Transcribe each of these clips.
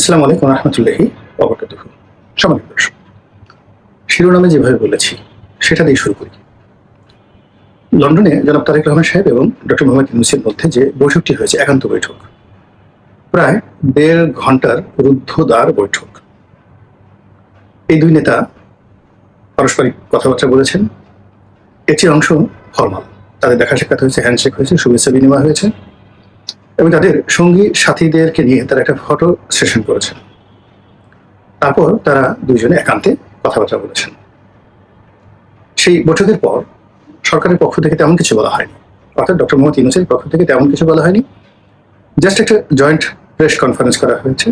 আসসালামু আলাইকুম রহমতুল্লাহি ওয়াবারাকাতুহু। সম্মানিত দর্শক, শিরোনামে যেভাবে বলেছি সেটা দিয়ে শুরু করি। লন্ডনে জনাব তারেক রহমান সাহেব এবং ডক্টর মোহাম্মদ ইউনূসের মধ্যে যে বৈঠকটি হয়েছে, একান্ত বৈঠক, প্রায় ১.৫ ঘন্টার রুদ্ধদ্বার বৈঠক। এই দুই নেতা পারস্পরিক কথাবার্তা বলেছেন। একটি অংশ ফরমাল, তাদের দেখা সাক্ষাৎ হয়েছে, হ্যান্ডশেক হয়েছে, শুভেচ্ছা বিনিময় হয়েছে এবং তাদের সঙ্গী সাথীদেরকে নিয়ে তারা একটা ফটো সেশন করেছেন। তারপর তারা দুইজনে একান্তে কথাবার্তা বলেছেন। সেই বৈঠকের পর সরকারের পক্ষ থেকে তেমন কিছু বলা হয়নি, অর্থাৎ ডক্টর মোহাম্মদ ইউনূসের পক্ষ থেকে তেমন কিছু বলা হয়নি। জাস্ট একটা জয়েন্ট প্রেস কনফারেন্স করা হয়েছে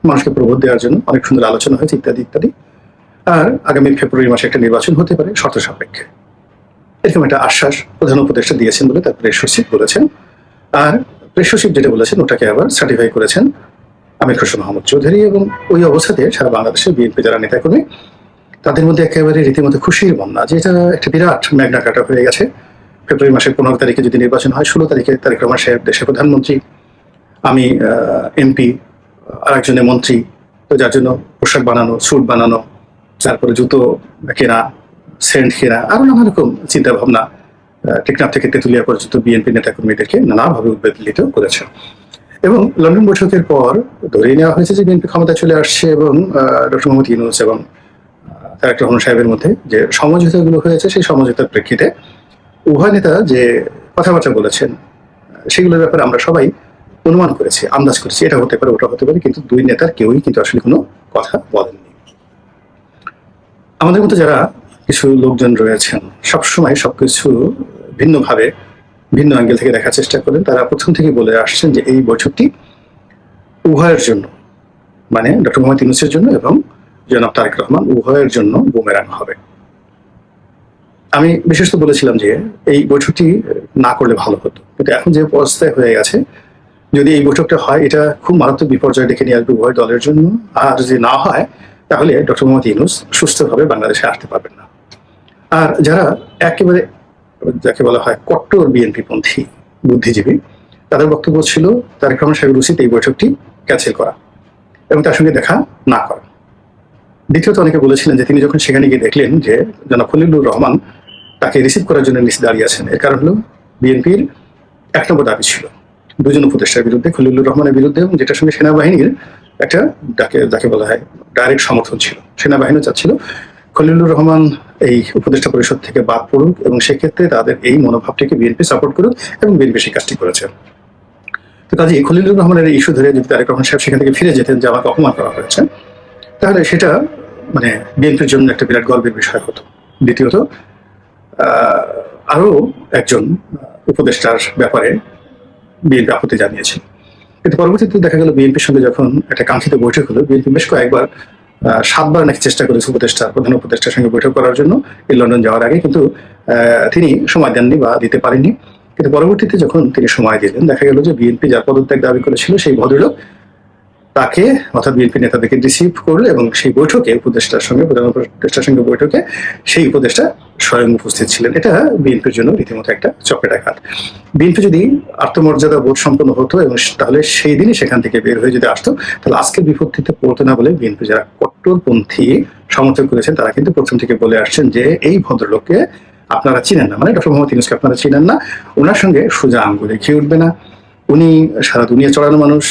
মানুষকে প্রবোধ দেওয়ার জন্য, অনেক সুন্দর আলোচনা হয়েছে ইত্যাদি ইত্যাদি। আর আগামী ফেব্রুয়ারি মাসে একটা নির্বাচন হতে পারে শর্ত সাপেক্ষে, এরকম একটা আশ্বাস প্রধান উপদেষ্টা দিয়েছেন বলে তার প্রেস সচিব বলেছেন। আর প্রেস সচিব যেটা বলেছেন ওটাকে আবার সার্টিফাই করেছেন আমির খসরু মাহমুদ চৌধুরী। এবং ওই অবস্থাতে সারা বাংলাদেশের বিএনপি যারা নেতাকর্মী, তাদের মধ্যে একেবারে রীতিমতো খুশির বন্যা, যে এটা একটা বিরাট ম্যাগনা কাটা হয়ে গেছে। ফেব্রুয়ারি মাসের ১৫ তারিখে যদি নির্বাচন হয়, ১৬ তারিখে তারেক রহমান সাহেব দেশের প্রধানমন্ত্রী, আমি এমপি, আর একজনের মন্ত্রী। তো যার জন্য পোশাক বানানো, স্যুট বানানো, তারপরে জুতো কেনা, সেন্ট কেনা, আরো নানা রকম চিন্তা ভাবনা টেকনাফ থেকে তেঁতুলিয়া পর্যন্ত বিএনপি নেতাকর্মীদেরকে নানাভাবে উদ্বেলিত করেছে। এবং লন্ডন বৈঠকের পর ধরে নেওয়া হয়েছে যে বিএনপি ক্ষমতায় চলে আসছে এবং ডক্টর মোহাম্মদ ইউনূস এবং তারেক রহমান সাহেবের মধ্যে যে সমঝোতাগুলো হয়েছে, সেই সমঝোতার প্রেক্ষিতে উভয় নেতা যে কথাবার্তা বলেছেন সেগুলোর ব্যাপারে আমরা সবাই অনুমান করেছি, আন্দাজ করেছি, এটা হতে পারে, ওটা হতে পারে, কিন্তু দুই নেতার কেউই কিন্তু আসলে কোনো কথা বলেননি। আমাদের মতো যারা কিছু লোকজন রয়েছেন, সবসময় সবকিছু ভিন্নভাবে, ভিন্ন অ্যাঙ্গেল থেকে দেখার চেষ্টা করেন। তারা প্রথম থেকে বলে আসছেন যে এই বৈঠকটি উভয়ের জন্য, মানে ডক্টর মোহাম্মদ ইউনূসের জন্য এবং জনাব তারেক রহমান উভয়ের জন্য বুমেরাং হবে। আমি বিশেষত বলেছিলাম যে এই বৈঠকটি না করলে ভালো হতো, কিন্তু এখন যে অবস্থায় হয়ে গেছে, যদি এই বৈঠকটা হয় এটা খুব মারাত্মক বিপর্যয় ডেকে নিয়ে আসবে উভয় দলের জন্য। আর যদি না হয় তাহলে ডক্টর মোহাম্মদ ইউনূস সুস্থভাবে বাংলাদেশে আসতে পারবেন না। আর যারা একেবারে যাকে বলা হয় কট্টর বিএনপি পন্থী বুদ্ধিজীবী, তাদের বক্তব্য ছিল তারেক রহমান সাহেবের উচিত এই বৈঠকটি ক্যান্সেল করা এবং তার সঙ্গে দেখা না করা। দ্বিতীয়ত অনেকে বলেছিলেন যে তিনি যখন সেখানে গিয়ে দেখলেন যে জনাব খলিলুর রহমান তাকে রিসিভ করার জন্য নিচে দাঁড়িয়ে আছেন, এর কারণ হলো বিএনপির ১ নম্বর দাবি ছিল দুজন উপদেষ্টার বিরুদ্ধে, খলিলুর রহমানের বিরুদ্ধে, এবং যেটার সঙ্গে সেনাবাহিনীর একটা যাকে বলা হয় ডাইরেক্ট সমর্থন ছিল। সেনাবাহিনীও চাচ্ছিল খলিলুর রহমান এই উপদেষ্টা পরিষদ থেকে বাদ পড়ুক এবং সেক্ষেত্রে তাদের এই মনোভাবটিকে বিএনপি সাপোর্ট করুক, এবং বিএনপি সেই কাজটি করেছে। তো কাজে খলিলুর রহমানের এই ইস্যু ধরে যদি তারেক রহমান সাহেব সেখান থেকে ফিরে যেতেন যে আমাকে অপমান করা হয়েছে, তাহলে সেটা মানে বিএনপির জন্য একটা বিরাট গর্বের বিষয় হতো। দ্বিতীয়ত আরো একজন উপদেষ্টার ব্যাপারে বিএনপি আপত্তি জানিয়েছিল, কিন্তু পরবর্তীতে দেখা গেল বিএনপির সঙ্গে যখন একটা কাঙ্ক্ষিত বৈঠক হলো, বিএনপি বেশ কয়েকবার ৭ বার নাকি চেষ্টা করেছে প্রধান উপদেষ্টার সঙ্গে বৈঠক করার জন্য এই লন্ডন যাওয়ার আগে, কিন্তু তিনি সময় দেননি বা দিতে পারেননি। কিন্তু পরবর্তীতে যখন তিনি সময় দিলেন, দেখা গেল যে বিএনপি যার পদত্যাগ দাবি করেছিল সেই ভদ্রলোক তাকে, অর্থাৎ বিএনপি নেতাদেরকে রিসিভ করলো এবং সেই বৈঠকে প্রধান উপদেষ্টার সঙ্গে বৈঠকে সেই উপদেষ্টা স্বয়ং উপস্থিত ছিলেন। এটা বিএনপির জন্য রীতিমতো একটা চপেটাঘাত। বিএনপি যদি আত্মমর্যাদা বোধ সম্পন্ন হতো এবং তাহলে সেই দিনই সেখান থেকে বের হয়ে যদি আসতো, তাহলে আজকের বিপত্তিতে পড়তো না বলে বিএনপি যারা কট্টরপন্থী সমর্থন করেছেন তারা কিন্তু প্রথম থেকে বলে আসছেন যে এই ভদ্রলোককে আপনারা চিনেন না, মানে ডক্টর মোহাম্মদ ইউনূসকে আপনারা চিনেন না, ওনার সঙ্গে সোজা আঙ্গুলে ঘি উঠবে না, উনি সারা দুনিয়া চড়ানো মানুষ,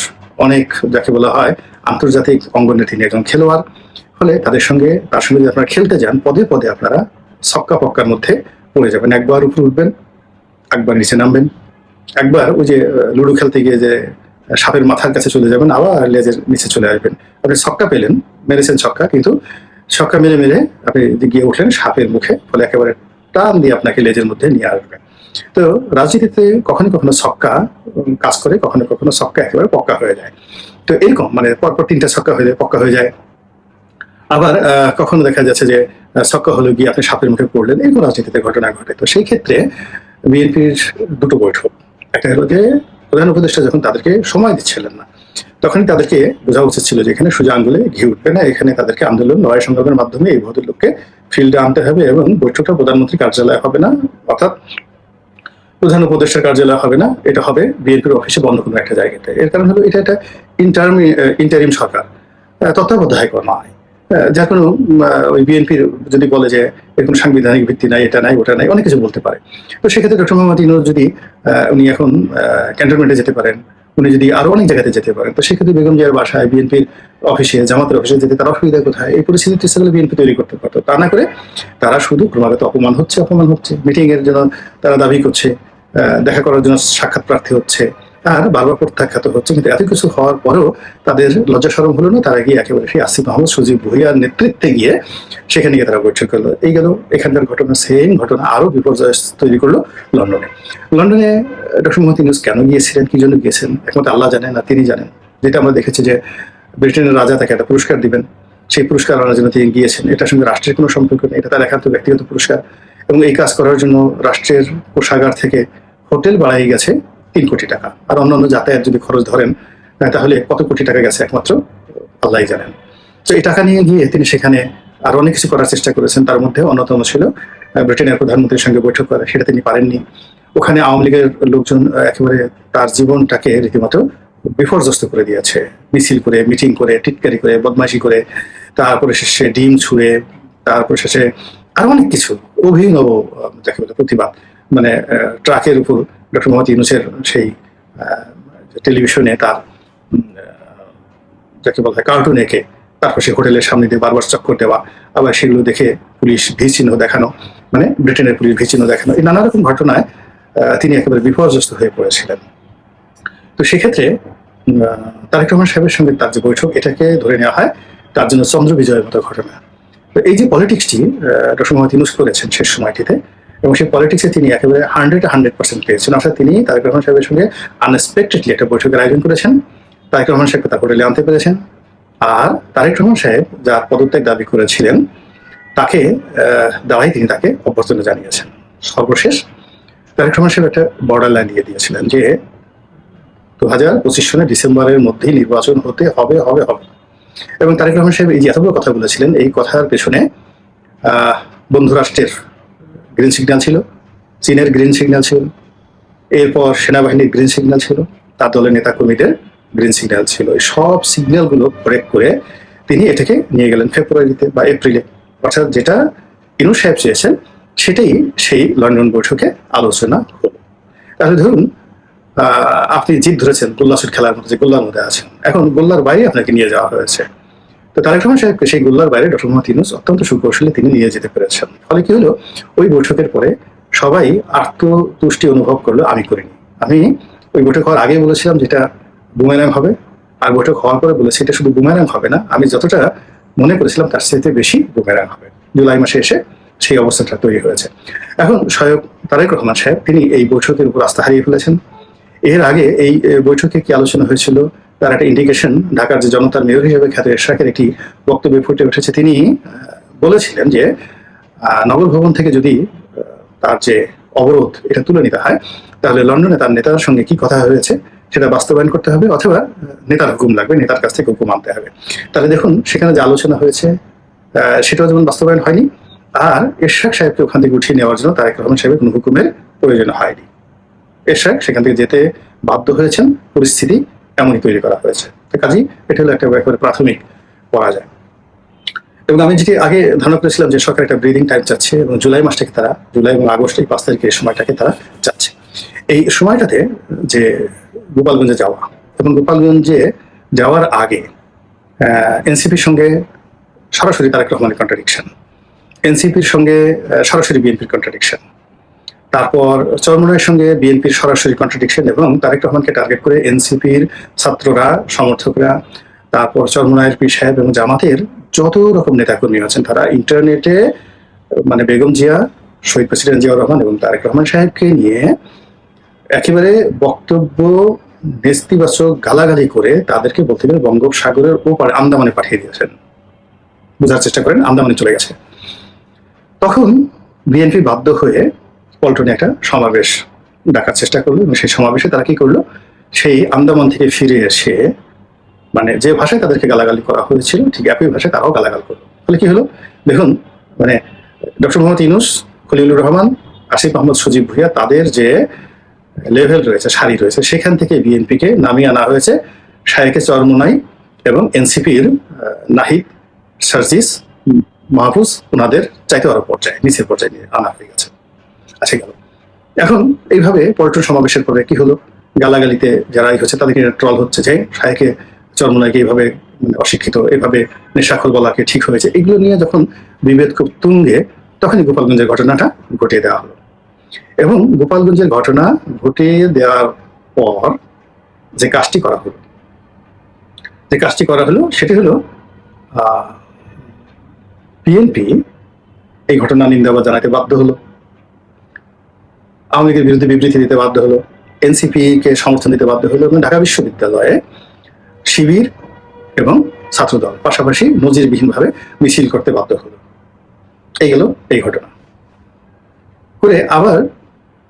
অনেক যাকে বলা হয় আন্তর্জাতিক অঙ্গনে তিনি একজন খেলোয়াড়। ফলে তার সঙ্গে যদি আপনারা খেলতে যান, পদে পদে আপনারা ছক্কা পক্কার মধ্যে পড়ে যাবেন। একবার উপরে উঠবেন, একবার নিচে নামবেন, একবার ওই যে লুডো খেলতে গিয়ে যে সাপের মাথার কাছে চলে যাবেন, আবার লেজের নিচে চলে আসবেন। আপনি ছক্কা পেলেন, মেরেছেন ছক্কা, কিন্তু ছক্কা মেরে মেরে আপনি গিয়ে উঠলেন সাপের মুখে, ফলে একেবারে টান দিয়ে আপনাকে লেজের মধ্যে নিয়ে আসবে। তো রাজনীতিতে কখনো কখনো ছক্কা কাজ করে, কখনো কখনো ছক্কা একেবারে পক্কা হয়ে যায়। তো এরকম মানে পরপর ৩টা ছক্কা হলে পক্কা হয়ে যায়। আবার কখনো দেখা যাচ্ছে যে ছক্কা হলে গিয়ে আপনি সাপের মুখে পড়লেন, এরকম রাজনীতিতে ঘটনা ঘটে। তো সেই ক্ষেত্রে বিএনপির দুটো বৈঠক, একটা হলো যে প্রধান উপদেষ্টা যখন তাদেরকে সময় দিচ্ছিলেন না, তখনই তাদেরকে বোঝা উচিত ছিল যে এখানে সোজা আঙ্গুলে ঘি উঠবে না, এখানে তাদেরকে আন্দোলন, লড়াই সংগ্রামের মাধ্যমে এই ভদ্রলোককে ফিল্ডে আনতে হবে এবং বৈঠকটা প্রধানমন্ত্রী কার্যালয় হবে না, অর্থাৎ প্রধান উপদেষ্টার কার্যালয় হবে না, এটা হবে বিএনপির অফিসে বন্ধ কোনো একটা জায়গাতে। এর কারণ হলো এটা একটা ইন্টারিম সরকার, তত্ত্বাবধায়ক নয়। যার কোনো ওই বিএনপির যদি বলে যে এর কোনো সাংবিধানিক ভিত্তি নাই, এটা নাই, ওটা নাই, অনেক কিছু বলতে পারে। তো সেক্ষেত্রে ডক্টর মোহাম্মদ ইউনূস যদি উনি এখন ক্যান্টনমেন্টে যেতে পারেন, উনি যদি আরো অনেক জায়গাতে যেতে পারেন, তো সেক্ষেত্রে বেগম জিয়ার বাসায়, বিএনপির অফিসে, জামাতের অফিসে যেতে তার অসুবিধা কোথায়? এই পরিস্থিতি সেগুলো বিএনপি তৈরি করতে পারতো। তা না করে তারা শুধু ক্রমাগত অপমান হচ্ছে, মিটিং এর জন্য তারা দাবি করছে, দেখা করার জন্য সাক্ষাৎ প্রার্থী হচ্ছে, আর বারবার প্রত্যাখ্যাত হচ্ছে। কিন্তু এত কিছু হওয়ার পরেও তাদের লজ্জা শরম হলো না, তারা গিয়ে একেবারে সেই আসিফ মাহমুদ সজীব ভুঁইয়ার নেতৃত্বে গিয়ে সেখানে গিয়ে তারা বৈঠক করলো। এই গেল এখানকার ঘটনা। সেম ঘটনা আরো বিপর্যয় তৈরি করলো লন্ডনে ডক্টর মোহাম্মদ ইউনূস কেন গিয়েছিলেন, কি জন্য গিয়েছেন, একমাত্র আল্লাহ জানেন, না তিনি জানেন। যেটা আমরা দেখেছি যে ব্রিটেনের রাজা তাকে একটা পুরস্কার দিবেন, সেই পুরস্কার আনার জন্য তিনি গিয়েছেন। এটার সঙ্গে রাষ্ট্রের কোনো সম্পর্ক নেই, এটা তার একান্ত ব্যক্তিগত পুরস্কার। এবং এই কাজ করার জন্য রাষ্ট্রের কোষাগার থেকে হোটেল বাড়াই গেছে 3 কোটি টাকা। আর অন্যান্য যাতায়াত যদি খরচ ধরেন, তাহলে কত কোটি টাকা গেছে একমাত্র আল্লাহই জানেন। তো এই টাকা নিয়ে গিয়ে তিনি সেখানে আরো অনেক কিছু করার চেষ্টা করেছেন। তার মধ্যে অন্যতম ছিল ব্রিটেনের প্রধানমন্ত্রীর সঙ্গে বৈঠক করা, সেটা তিনি পারেননি। ওখানে আওয়ামী লীগের লোকজন একেবারে তার জীবনটাকে রীতিমতো বিপর্যস্ত করে দিয়েছে, মিছিল করে, মিটিং করে, টিটকারি করে, বদমাইশি করে, তারপরে শেষে ডিম ছুঁড়ে, তারপর শেষে আরো অনেক কিছু অভিনব যাকে বলে প্রতিবাদ, মানে ট্রাকের উপর ডক্টর মোহাম্মদ ইউনূসের সেই টেলিভিশনে তার যাকে বলা হয় কার্টুন এঁকে তারপর সে হোটেলের সামনে দিয়ে বারবার চক্কর দেওয়া, আবার সেগুলো দেখে পুলিশ ভি চিহ্ন দেখানো, মানে ব্রিটেনের পুলিশ ভি চিহ্ন দেখানো, এই নানা রকম ঘটনায় তিনি একেবারে বিপর্যস্ত হয়ে পড়েছিলেন। তো সেক্ষেত্রে তারেক রহমান সাহেবের সঙ্গে তার যে বৈঠক, এটাকে ধরে নেওয়া হয় তার জন্য চন্দ্র বিজয়ের মতো ঘটনা। তো এই যে পলিটিক্সটি ডক্টর মোহাম্মদ ইউনূস করেছেন শেষ সময়টিতে, এবং সেই পলিটিক্সে তিনি একেবারে 100% পেয়েছেন। অর্থাৎ তিনি তারেক রহমান সাহেবের সঙ্গে আনএক্সপেক্টেডলি একটা বৈঠকের আয়োজন করেছেন, তারেক রহমান সাহেবকে তার হোটেলে আনতে পেরেছেন। আর তারেক রহমান সাহেব যার পদত্যাগ দাবি করেছিলেন তাকে দেওয়াই তিনি তাকে অভ্যর্থনা জানিয়েছেন। সর্বশেষ তারেক রহমান সাহেব একটা বর্ডার লাইন দিয়ে দিয়েছিলেন যে 2025 সনের ডিসেম্বরের মধ্যেই নির্বাচন হতে হবে। এবং তারেক রহমান সাহেব এই যে এতগুলো কথা বলেছিলেন, এই কথার পেছনে বন্ধু রাষ্ট্রের গ্রিন সিগন্যাল ছিল, চীনের গ্রিন সিগন্যাল ছিল, এরপর সেনাবাহিনীর গ্রিন সিগন্যাল ছিল, তার দলের নেতাকর্মীদের গ্রিন সিগন্যাল ছিল। এই সব সিগন্যালগুলো ব্রেক করে তিনি এটাকে নিয়ে গেলেন ফেব্রুয়ারিতে বা এপ্রিলে। অর্থাৎ যেটা ইউনূস সাহেব চেয়েছেন সেটাই সেই লন্ডন বৈঠকে আলোচনা হলো। তাহলে ধরুন আপনি জিদ ধরেছেন গোল্লাছুট খেলার মধ্যে, যে গোল্লার মধ্যে আছেন, এখন গোল্লার বাইরে আপনাকে নিয়ে যাওয়া হয়েছে। তো তারেক রহমান সাহেবকে সেই গোল্লার বাইরে ডক্টর মোহাম্মদ ইউনূস অত্যন্ত সুকৌশলে তিনি নিয়ে যেতে পেরেছেন। ফলে কি হলো, ওই বৈঠকের পরে সবাই আত্মতুষ্টি অনুভব করলো, আমি করিনি। আমি ওই বৈঠক হওয়ার আগে বলেছিলাম যেটা বুমেরাং হবে, আর বৈঠক হওয়ার পরে বলেছি এটা শুধু বুমেরাং হবে না, আমি যতটা মনে করেছিলাম তার চাইতে বেশি বুমেরাং হবে। জুলাই মাসে এসে সেই অবস্থাটা তৈরি হয়েছে। এখন স্বয়ং তারেক রহমান সাহেব তিনি এই বৈঠকের উপর আস্থা হারিয়ে ফেলেছেন। এর আগে এই বৈঠকে কি আলোচনা হয়েছিল তার একটা ইন্ডিকেশন ঢাকার যে জনতার মেয়র হিসেবে খ্যাত এরশাকের একটি বক্তব্যে ফুটে উঠেছে। তিনি বলেছিলেন যে নগর ভবন থেকে যদি তার যে অবরোধ এটা তুলে নিতে হয়, তাহলে লন্ডনে তার নেতার সঙ্গে কি কথা হয়েছে সেটা বাস্তবায়ন করতে হবে, অথবা নেতার হুকুম লাগবে, নেতার কাছ থেকে হুকুম আনতে হবে। তাহলে দেখুন সেখানে যে আলোচনা হয়েছে সেটাও যেমন বাস্তবায়ন হয়নি, আর এরশাক সাহেবকে ওখান থেকে উঠিয়ে নেওয়ার জন্য তারেক রহমান সাহেবের কোনো হুকুমের প্রয়োজন হয়নি। এরশাক সেখান থেকে যেতে বাধ্য হয়েছেন, পরিস্থিতি এমনই তৈরি করা হয়েছে। কাজেই এটা হলো একটা একেবারে প্রাথমিক পরাজয়। এবং আমি যেটি আগে ধারণা করেছিলাম যে সরকার একটা ব্রিদিং টাইম চাচ্ছে, এবং জুলাই মাসটাকে তারা, জুলাই এবং আগস্ট এই 5 তারিখের সময়টাকে তারা চাচ্ছে। এই সময়টাতে যে গোপালগঞ্জে যাওয়া, এবং গোপালগঞ্জে যাওয়ার আগে এনসিপির সঙ্গে সরাসরি তারেক রহমানের কন্ট্রাডিকশন, এনসিপির সঙ্গে সরাসরি বিএনপির কন্ট্রাডিকশন, তারপর চরমোনাইয়ের সঙ্গে বিএনপির সরাসরি কন্ট্রাডিকশন, এবং তারেক রহমানকে টার্গেট করে এনসিপির ছাত্ররা, সমর্থকরা, তারপর চরমোনাইয়ের পীর সাহেব এবং জামাতের যত রকম নেতাকর্মী আছেন তারা ইন্টারনেটে মানে বেগম জিয়া, শহীদ প্রেসিডেন্ট জিয়াউর রহমান এবং তারেক রহমান সাহেবকে নিয়ে একেবারে বক্তব্য নেতিবাচক গালাগালি করে তাদেরকে বলতে গেলে বঙ্গোপসাগরের ওপারে আন্দামানে পাঠিয়ে দিয়েছেন। বোঝার চেষ্টা করেন, আন্দামানে চলে গেছে। তখন বিএনপি বাধ্য হয়ে পল্টনে একটা সমাবেশ ডাকার চেষ্টা করলো, এবং সেই সমাবেশে তারা কি করলো, সেই আন্দামান থেকে ফিরে এসে মানে যে ভাষায় তাদেরকে গালাগালি করা হয়েছিল ঠিক একই ভাষায় তারাও গালাগাল করলো। ফলে কি হলো দেখুন, মানে ডক্টর মোহাম্মদ ইউনূস, খলিলুর রহমান, আসিফ মাহমুদ সজীব ভুঁইয়া, তাদের যে লেভেল রয়েছে, সারি রয়েছে, সেখান থেকে বিএনপিকে নামিয়ে আনা হয়েছে শায়েকে চরমোনাই এবং এনসিপির নাহিদ, সার্জিস, মাহফুজ ওনাদের চাইতে আরো পর্যায়ে নিচের পর্যায়ে নিয়ে আনা হয়ে গেছে। আচ্ছা গেল। এখন এইভাবে পল্টন সমাবেশের পরে কি হলো, গালাগালিতে যারা হচ্ছে তাদেরকে ট্রল হচ্ছে যে শাহেকে চরমোনাইকে এইভাবে অশিক্ষিত, এইভাবে নেশাখোর বলাকে ঠিক হয়েছে, এগুলো নিয়ে যখন বিভেদ খুব তুঙ্গে, তখনই গোপালগঞ্জের ঘটনাটা ঘটিয়ে দেওয়া হলো। এবং গোপালগঞ্জের ঘটনা ঘটিয়ে দেওয়ার পর যে কাজটি করা হলো সেটি হলো বিএনপি এই ঘটনা নিন্দা জানাতে বাধ্য হলো, আওয়ামী লীগের বিরুদ্ধে বিবৃতি দিতে বাধ্য হলো, এনসিপি কে সমর্থন দিতে বাধ্য হলো, এবং ঢাকা বিশ্ববিদ্যালয়ে শিবির এবং ছাত্রদল পাশাপাশি নজিরবিহীনভাবে মিছিল করতে বাধ্য হলো। এই গেল এই ঘটনা করে আবার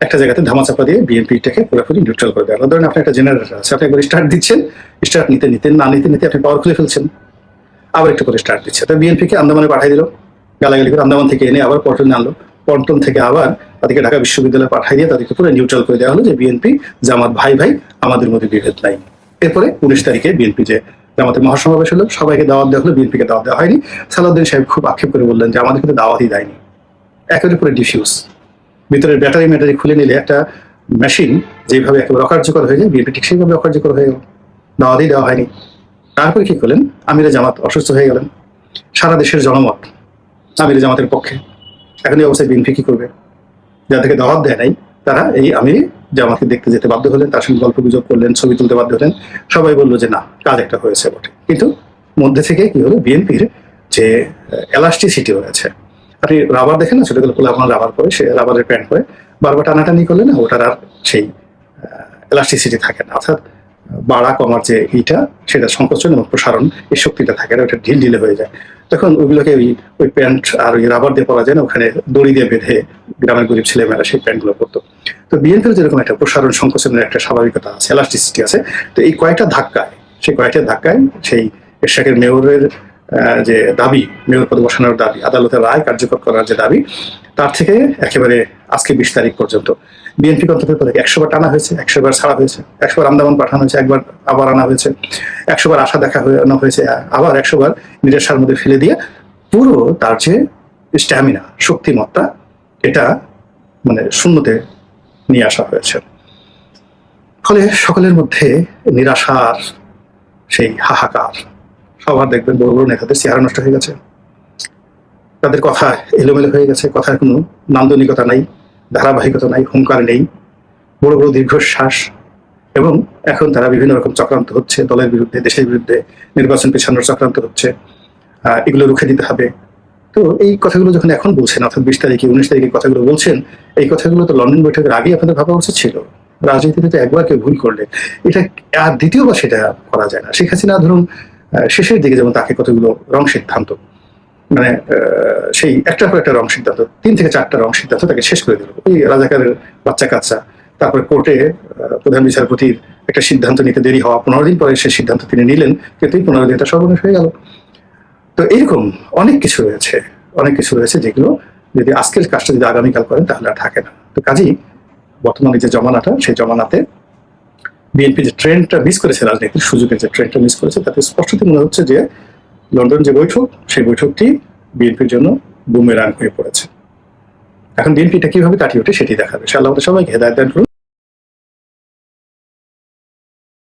একটা জায়গাতে ধামাচাপা দিয়ে বিএনপিটাকে পুরোপুরি নিউট্রাল করে দেওয়া। ধরেন আপনি একটা জেনারেটর আছে, আপনি একবার স্টার্ট দিচ্ছেন, স্টার্ট নিতে আপনি পাওয়ার খুলে ফেলছেন, আবার একটু করে স্টার্ট দিচ্ছে। তো বিএনপিকে আন্দামানে পাঠিয়ে দিল, গালাগালি করে আন্দামান থেকে এনে আবার পল্টনে আনলো, পল্টন থেকে আবার তাদেরকে ঢাকা বিশ্ববিদ্যালয়ে পাঠিয়ে দিয়ে তাদেরকে পুরো নিউট্রাল করে দেওয়া হলো যে বিএনপি জামাত ভাই ভাই, আমাদের মধ্যে বিভেদ নাই। এরপরে 19 তারিখে বিএনপি যে জামাতের মহাসমাবেশ হলো, সবাইকে দাওয়াত দেওয়া হলো, বিএনপিকে দাওয়াত দেওয়া হয়নি। সালাউদ্দিন সাহেব খুব আক্ষেপ করে বললেন যে আমাদের কিন্তু দাওয়াতই দেয়নি, একেবারে পুরো ডিফিউজ, ভিতরের ব্যাটারি খুলে নিলে একটা মেশিন যেভাবে একেবারে অকার্যকর হয়ে যায়, বিএনপি ঠিক সেইভাবে অকার্যকর হয়ে গেল, দাওয়াতই দেওয়া হয়নি। তারপরে কি করলেন, আমিরে জামাত অসুস্থ হয়ে গেলেন, সারা দেশের জনমত আমিরে জামাতের পক্ষে। এখন এই অবস্থায় বিএনপি কি করবে? যাদেরকে দাওয়াত দেয় নাই তারা এই আমিরে জামাতকে দেখতে যেতে বাধ্য হলেন, তার সঙ্গে গল্প গুজব করলেন, ছবি তুলতে বাধ্য হলেন। সবাই বললো যে না, কাজ একটা হয়েছে বটে, কিন্তু মধ্যে থেকে কি হলো, বিএনপির যে এলাস্টিসিটি হয়েছে, আপনি রাবার দেখেন না, ছোটগুলো বলে আপনার রাবার পরে, সে রাবারের প্যান্ট পরে বারবার টানাটানি করলে না, ওটার আর সেই এলাস্টিসিটি থাকে না, অর্থাৎ বাড়া কমার যে এইটা, সেটা সংকোচন এবং প্রসারণ, এই শক্তিটা থাকে না, ওটা ঢিলে হয়ে যায়। তখন ওইগুলোকে ওই প্যান্ট আর ওই রাবার দিয়ে পরা যায় না, ওখানে দড়ি দিয়ে বেঁধে গ্রামের গরিব ছেলেমেয়েরা সেই প্যান্টগুলো পরতো। তো বিএনপির যেরকম একটা প্রসারণ সংকোচনের একটা স্বাভাবিকতা আছে, এলাস্টিসিটি আছে, তো এই কয়েকটা ধাক্কায় সেই এরশাদের মেয়রের যে দাবি, মেয়র পদে বসানোর দাবি, আদালতের রায় কার্যকর করার যে দাবি, তার থেকে একেবারে আজকে 20 তারিখ পর্যন্ত বিএনপি অন্তত 100 বার টানা হয়েছে, 100 বার ছাড়া হয়েছে, 100 বার আন্দামান পাঠানো হয়েছে, একবার আবার আনা হয়েছে, 100 বার আশা দেখা আনা হয়েছে, আবার 100 বার নিরাশার মধ্যে ফেলে দিয়ে পুরো তার যে স্ট্যামিনা, শক্তিমত্তা, এটা মানে শূন্যতে নিয়ে আসা হয়েছে। ফলে সকলের মধ্যে নিরাশার সেই হাহাকার, সবার দেখবেন বড় বড় নেতাদের চেহারা নষ্ট হয়ে গেছে, তাদের কথা এলোমেলো হয়ে গেছে, কথার কোনো নান্দনিকতা নাই, ধারাবাহিকতা নাই, হুঙ্কার নেই, বড় বড় দীর্ঘশ্বাস, এবং এখন তারা বিভিন্ন রকম চক্রান্ত হচ্ছে, দলের বিরুদ্ধে, দেশের বিরুদ্ধে, নির্বাচন পেছানোর চক্রান্ত হচ্ছে, এগুলো রুখে দিতে হবে। তো এই কথাগুলো যখন এখন বলছেন, অর্থাৎ 20 তারিখে 19 তারিখে কথাগুলো বলছেন, এই কথাগুলো তো লন্ডন বৈঠকের আগেই আপনাদের ভাবা উচিত ছিল। রাজনীতিতে তো একবার কেউ ভুল করলে এটা আর দ্বিতীয়বার সেটা করা যায় না। শেখ হাসিনা ধরুন শেষের দিকে যেমন তাকে কতগুলো রং সিদ্ধান্ত, মানে সেই একটার পর একটা রং সিদ্ধান্ত, 3 থেকে 4টা রং সিদ্ধান্ত তাকে শেষ করে দিল। ওই রাজাকারের বাচ্চা কাচ্চা, তারপরে কোর্টে প্রধান বিচারপতির একটা সিদ্ধান্ত নিতে দেরি হওয়া, 15 দিন পরে সেই সিদ্ধান্ত তিনি নিলেন, কিন্তু এই 15 দিনটা সর্বনাশ হয়ে গেল। তো এরকম অনেক কিছু রয়েছে যেগুলো যদি আজকের কাজটা যদি আগামীকাল করেন তাহলে আর থাকে না। তো কাজেই বর্তমানে যে জমানাটা, সেই জমানাতে বিএনপি যে ট্রেন্ডটা মিস করেছে, রাজনীতির সুযোগের যে ট্রেন্ডটা মিস করেছে, তাতে স্পষ্টতই মনে হচ্ছে যে লন্ডন যে বৈঠক, সেই বৈঠকটি বিএনপির জন্য বুমেরাং হয়ে পড়েছে। এখন বিএনপিটা কিভাবে কাটিয়ে ওঠে সেটি দেখাবে। আল্লাহ আমাদের সবাইকে হেদায়েত দান করুন।